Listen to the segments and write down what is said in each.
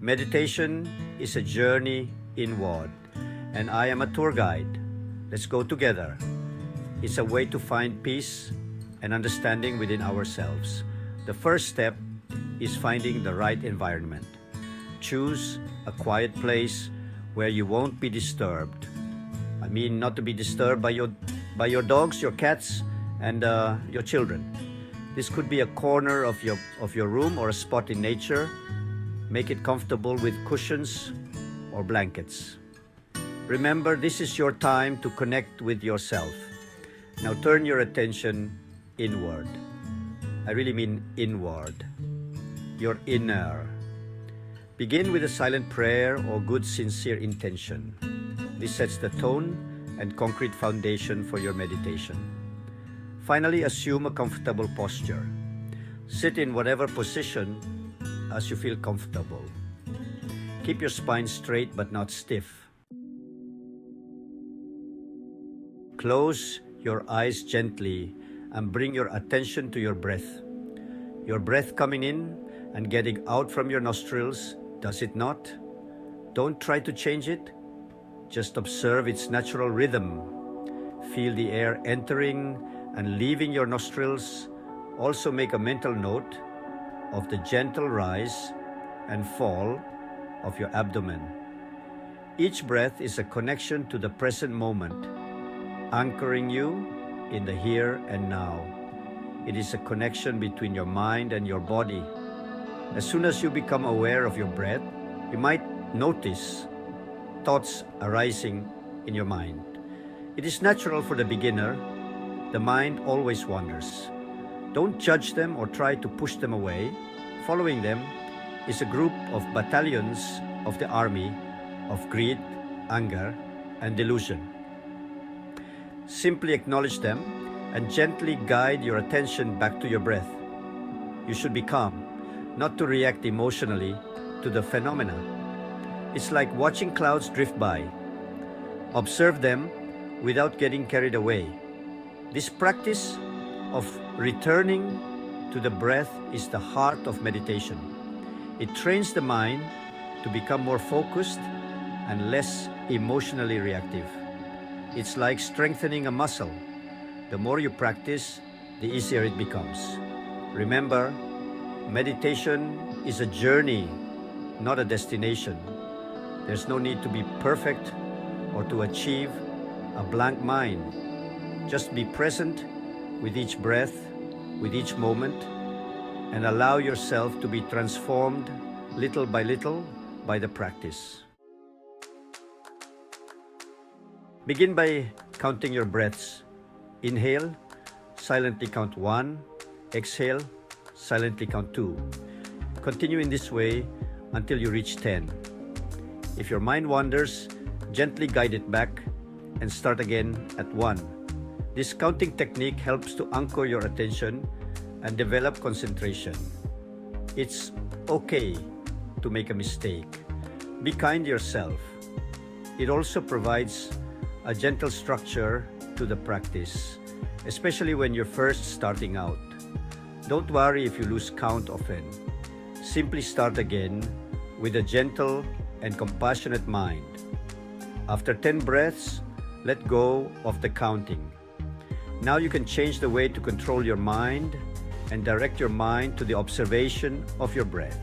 Meditation is a journey inward, and I am a tour guide. Let's go together. It's a way to find peace and understanding within ourselves. The first step is finding the right environment. Choose a quiet place where you won't be disturbed. I mean, not to be disturbed by your dogs, your cats, and your children. This could be a corner of your room or a spot in nature. Make it comfortable with cushions or blankets. Remember, this is your time to connect with yourself. Now turn your attention inward. I really mean inward. Your inner. Begin with a silent prayer or good sincere intention. This sets the tone and concrete foundation for your meditation. Finally, assume a comfortable posture. Sit in whatever position as you feel comfortable. Keep your spine straight but not stiff. Close your eyes gently and bring your attention to your breath. Your breath coming in and getting out from your nostrils, does it not? Don't try to change it. Just observe its natural rhythm. Feel the air entering and leaving your nostrils. Also make a mental note of the gentle rise and fall of your abdomen. Each breath is a connection to the present moment, anchoring you in the here and now. It is a connection between your mind and your body. As soon as you become aware of your breath, you might notice thoughts arising in your mind. It is natural for the beginner. The mind always wanders. Don't judge them or try to push them away. Following them is a group of battalions of the army of greed, anger, and delusion. Simply acknowledge them and gently guide your attention back to your breath. You should be calm, not to react emotionally to the phenomena. It's like watching clouds drift by. Observe them without getting carried away. This practice of returning to the breath is the heart of meditation. It trains the mind to become more focused and less emotionally reactive. It's like strengthening a muscle. The more you practice, the easier it becomes. Remember, meditation is a journey, not a destination. There's no need to be perfect or to achieve a blank mind. Just be present with each breath, with each moment, and allow yourself to be transformed little by the practice. Begin by counting your breaths. Inhale, silently count 1. Exhale, silently count 2. Continue in this way until you reach 10. If your mind wanders, gently guide it back and start again at 1. This counting technique helps to anchor your attention and develop concentration. It's okay to make a mistake. Be kind to yourself. It also provides a gentle structure to the practice, especially when you're first starting out. Don't worry if you lose count often. Simply start again with a gentle and compassionate mind. After 10 breaths, let go of the counting. Now you can change the way to control your mind and direct your mind to the observation of your breath.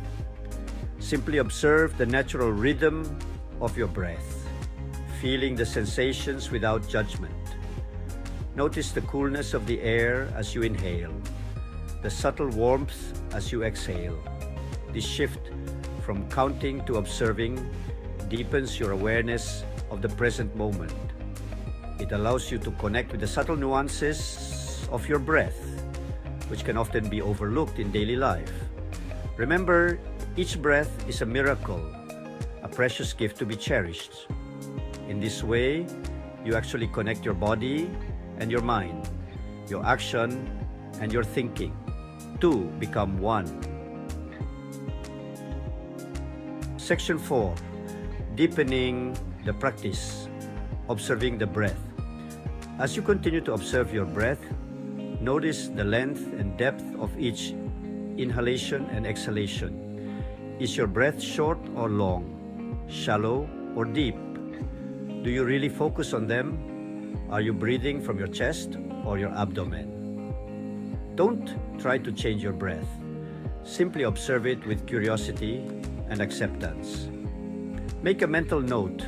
Simply observe the natural rhythm of your breath, feeling the sensations without judgment. Notice the coolness of the air as you inhale, the subtle warmth as you exhale. This shift from counting to observing deepens your awareness of the present moment. It allows you to connect with the subtle nuances of your breath, which can often be overlooked in daily life. Remember, each breath is a miracle, a precious gift to be cherished. In this way, you actually connect your body and your mind, your action and your thinking. Two become one. Section 4. Deepening the practice, observing the breath. As you continue to observe your breath, notice the length and depth of each inhalation and exhalation. Is your breath short or long, shallow or deep? Do you really focus on them? Are you breathing from your chest or your abdomen? Don't try to change your breath. Simply observe it with curiosity and acceptance. Make a mental note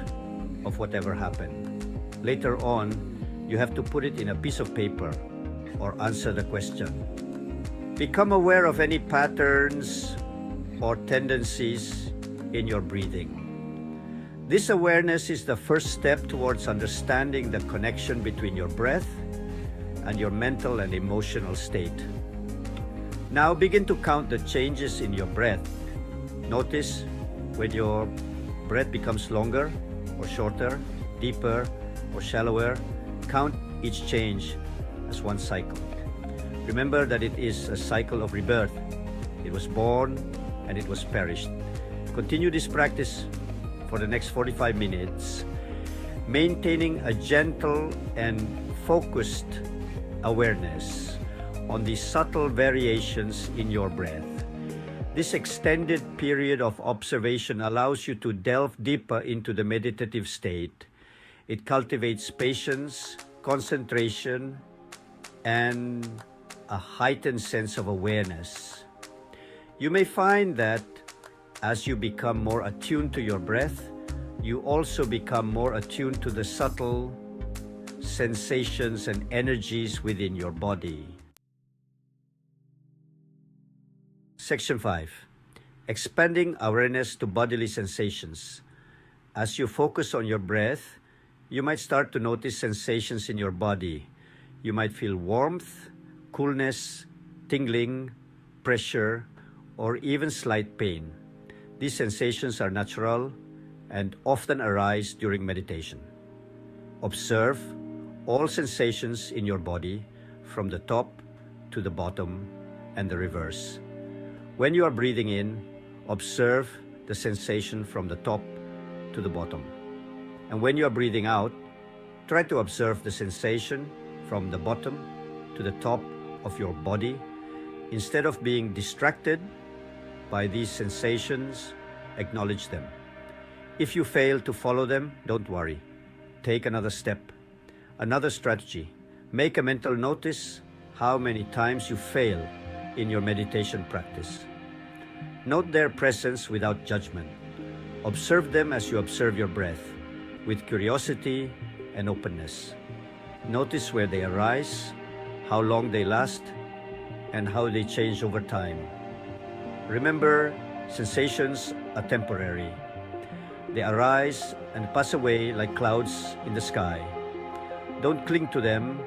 of whatever happened. Later on, you have to put it in a piece of paper or answer the question. Become aware of any patterns or tendencies in your breathing. This awareness is the first step towards understanding the connection between your breath and your mental and emotional state. Now begin to count the changes in your breath. Notice when your breath becomes longer or shorter, deeper or shallower. Count each change as one cycle. Remember that it is a cycle of rebirth. It was born and it was perished. Continue this practice for the next 45 minutes, maintaining a gentle and focused awareness on the subtle variations in your breath. This extended period of observation allows you to delve deeper into the meditative state. It cultivates patience, concentration, and a heightened sense of awareness. You may find that as you become more attuned to your breath, you also become more attuned to the subtle sensations and energies within your body. Section 5. Expanding awareness to bodily sensations. As you focus on your breath, you might start to notice sensations in your body. You might feel warmth, coolness, tingling, pressure, or even slight pain. These sensations are natural and often arise during meditation. Observe all sensations in your body from the top to the bottom and the reverse. When you are breathing in, observe the sensation from the top to the bottom. And when you are breathing out, try to observe the sensation from the bottom to the top of your body. Instead of being distracted by these sensations, acknowledge them. If you fail to follow them, don't worry. Take another step. Another strategy. Make a mental notice how many times you fail in your meditation practice. Note their presence without judgment. Observe them as you observe your breath, with curiosity and openness. Notice where they arise, how long they last, and how they change over time. Remember, sensations are temporary. They arise and pass away like clouds in the sky. Don't cling to them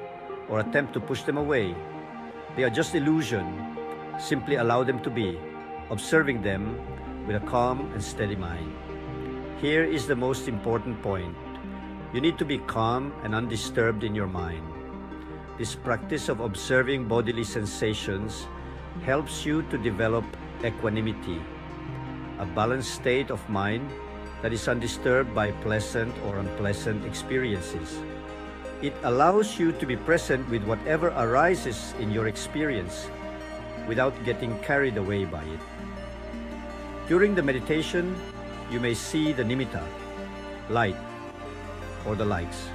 or attempt to push them away. They are just illusion. Simply allow them to be, observing them with a calm and steady mind. Here is the most important point. You need to be calm and undisturbed in your mind. This practice of observing bodily sensations helps you to develop equanimity, a balanced state of mind that is undisturbed by pleasant or unpleasant experiences. It allows you to be present with whatever arises in your experience without getting carried away by it. During the meditation, you may see the nimitta, light, or the lights.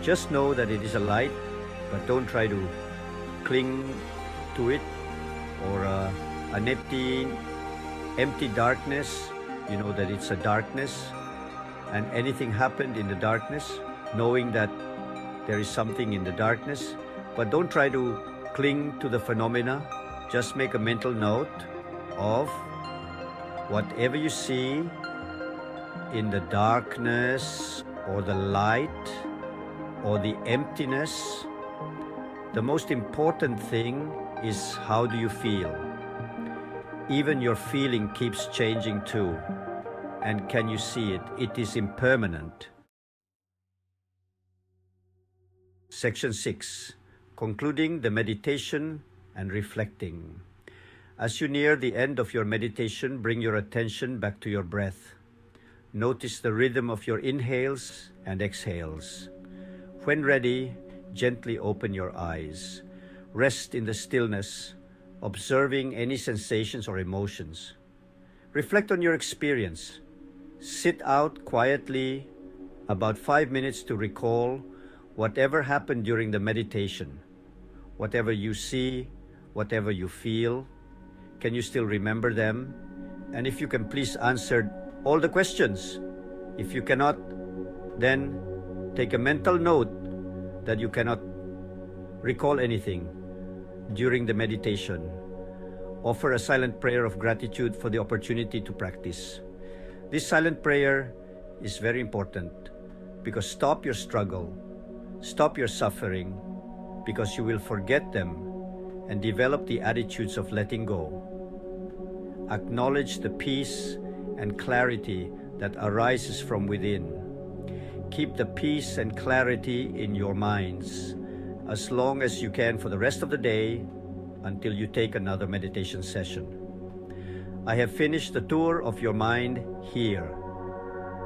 Just know that it is a light, but don't try to cling to it, or an empty darkness. You know that it's a darkness, and anything happened in the darkness, knowing that there is something in the darkness, but don't try to cling to the phenomena. Just make a mental note of whatever you see in the darkness or the light or the emptiness. The most important thing is, how do you feel? Even your feeling keeps changing too. And can you see it? It is impermanent. Section 6. Concluding the meditation and reflecting. As you near the end of your meditation, bring your attention back to your breath. Notice the rhythm of your inhales and exhales. When ready, gently open your eyes. Rest in the stillness, observing any sensations or emotions. Reflect on your experience. Sit out quietly about 5 minutes to recall whatever happened during the meditation. Whatever you see, whatever you feel, can you still remember them? And if you can, please answer all the questions. If you cannot, then take a mental note that you cannot recall anything during the meditation. Offer a silent prayer of gratitude for the opportunity to practice. This silent prayer is very important because stop your struggle, stop your suffering, because you will forget them and develop the attitudes of letting go. Acknowledge the peace and clarity that arises from within. Keep the peace and clarity in your minds as long as you can for the rest of the day until you take another meditation session. I have finished the tour of your mind here.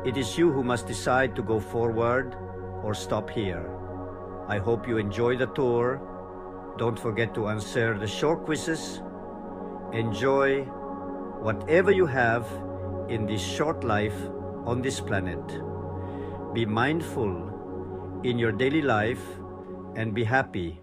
It is you who must decide to go forward or stop here. I hope you enjoy the tour. Don't forget to answer the short quizzes. Enjoy whatever you have in this short life on this planet. Be mindful in your daily life and be happy